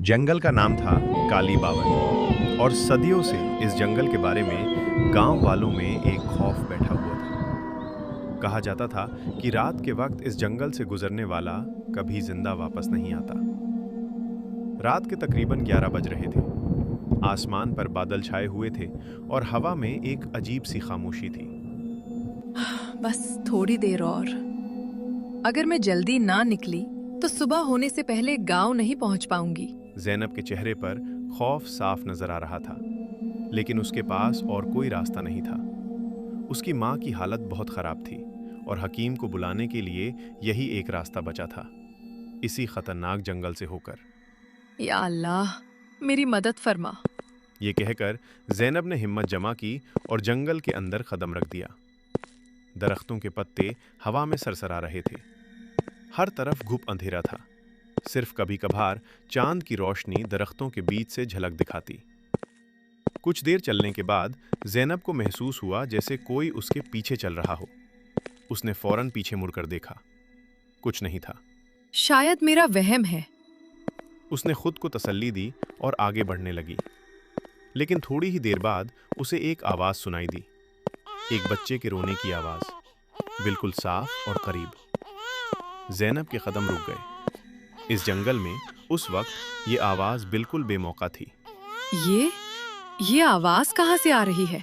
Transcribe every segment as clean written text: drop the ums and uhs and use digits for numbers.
जंगल का नाम था काली बावन और सदियों से इस जंगल के बारे में गांव वालों में एक खौफ बैठा हुआ था। कहा जाता था कि रात के वक्त इस जंगल से गुजरने वाला कभी जिंदा वापस नहीं आता। रात के तकरीबन 11 बज रहे थे। आसमान पर बादल छाए हुए थे और हवा में एक अजीब सी खामोशी थी। बस थोड़ी देर और। अगर मैं जल्दी ना निकली तो सुबह होने से पहले गांव नहीं पहुंच पाऊंगी। ज़ैनब के चेहरे पर खौफ साफ नजर आ रहा था, लेकिन उसके पास और कोई रास्ता नहीं था। उसकी माँ की हालत बहुत खराब थी और हकीम को बुलाने के लिए यही एक रास्ता बचा था, इसी खतरनाक जंगल से होकर। या अल्लाह, मेरी मदद फरमा। ये कहकर ज़ैनब ने हिम्मत जमा की और जंगल के अंदर कदम रख दिया। दरख्तों के पत्ते हवा में सरसरा रहे थे। हर तरफ घुप अंधेरा था। सिर्फ कभी कभार चांद की रोशनी दरख्तों के बीच से झलक दिखाती। कुछ देर चलने के बाद ज़ैनब को महसूस हुआ जैसे कोई उसके पीछे चल रहा हो। उसने फौरन पीछे मुड़कर देखा। कुछ नहीं था। शायद मेरा वहम है। उसने खुद को तसल्ली दी और आगे बढ़ने लगी। लेकिन थोड़ी ही देर बाद उसे एक आवाज़ सुनाई दी। एक बच्चे के रोने की आवाज़, बिल्कुल साफ और करीब। ज़ैनब के कदम रुक गए। इस जंगल में उस वक्त ये आवाज़ बिल्कुल बेमौका थी। ये आवाज कहाँ से आ रही है?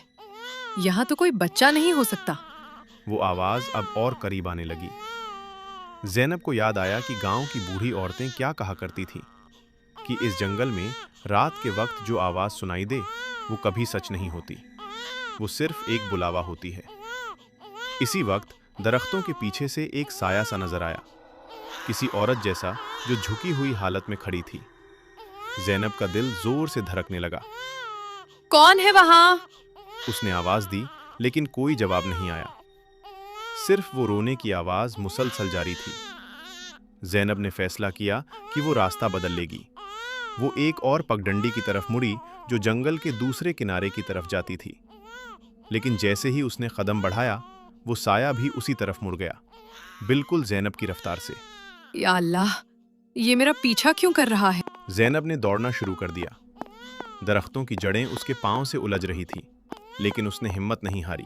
यहाँ तो कोई बच्चा नहीं हो सकता। वो आवाज़ अब और करीब आने लगी। ज़ैनब को याद आया कि गांव की बूढ़ी औरतें क्या कहा करती थीं कि इस जंगल में रात के वक्त जो आवाज़ सुनाई दे वो कभी सच नहीं होती, वो सिर्फ एक बुलावा होती है। इसी वक्त दरख्तों के पीछे से एक साया सा नजर आया, किसी औरत जैसा जो झुकी हुई हालत में खड़ी थी। ज़ैनब का दिल जोर से धड़कने लगा। कौन है वहां? उसने आवाज़ दी, लेकिन कोई जवाब नहीं आया। सिर्फ वो रोने की आवाज़ मुसलसल जारी थी। ज़ैनब ने फैसला किया कि वो रास्ता बदल लेगी। वो एक और पगडंडी की तरफ मुड़ी जो जंगल के दूसरे किनारे की तरफ जाती थी। लेकिन जैसे ही उसने कदम बढ़ाया, वो साया भी उसी तरफ मुड़ गया, बिल्कुल ज़ैनब की रफ्तार से। या अल्लाह, ये मेरा पीछा क्यों कर रहा है? ज़ैनब ने दौड़ना शुरू कर दिया। दरख्तों की जड़ें उसके पांव से उलझ रही थीं, लेकिन उसने हिम्मत नहीं हारी।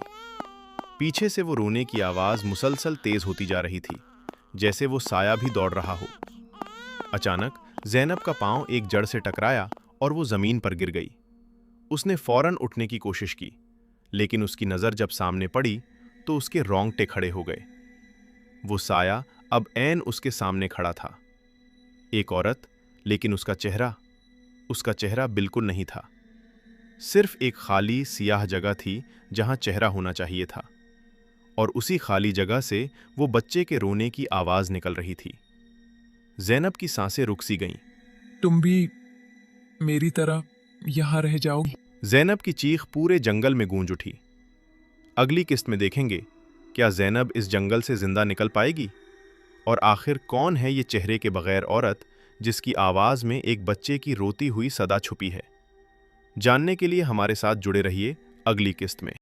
पीछे से वो रोने की आवाज़ मुसलसल तेज होती जा रही थी, जैसे वो साया भी दौड़ रहा हो। अचानक ज़ैनब का पांव एक जड़ से टकराया और वो ज़मीन पर गिर गई। उसने फौरन उठने की कोशिश की, लेकिन उसकी नज़र जब सामने पड़ी तो उसके रोंगटे खड़े हो गए। वो साया अब ऐन उसके सामने खड़ा था। एक औरत, लेकिन उसका चेहरा बिल्कुल नहीं था। सिर्फ एक खाली सियाह जगह थी जहां चेहरा होना चाहिए था, और उसी खाली जगह से वो बच्चे के रोने की आवाज़ निकल रही थी। ज़ैनब की सांसें रुक सी गईं। तुम भी मेरी तरह यहाँ रह जाओगी? ज़ैनब की चीख पूरे जंगल में गूंज उठी। अगली किस्त में देखेंगे, क्या ज़ैनब इस जंगल से जिंदा निकल पाएगी? और आखिर कौन है ये चेहरे के बगैर औरत जिसकी आवाज़ में एक बच्चे की रोती हुई सदा छुपी है? जानने के लिए हमारे साथ जुड़े रहिए अगली किस्त में।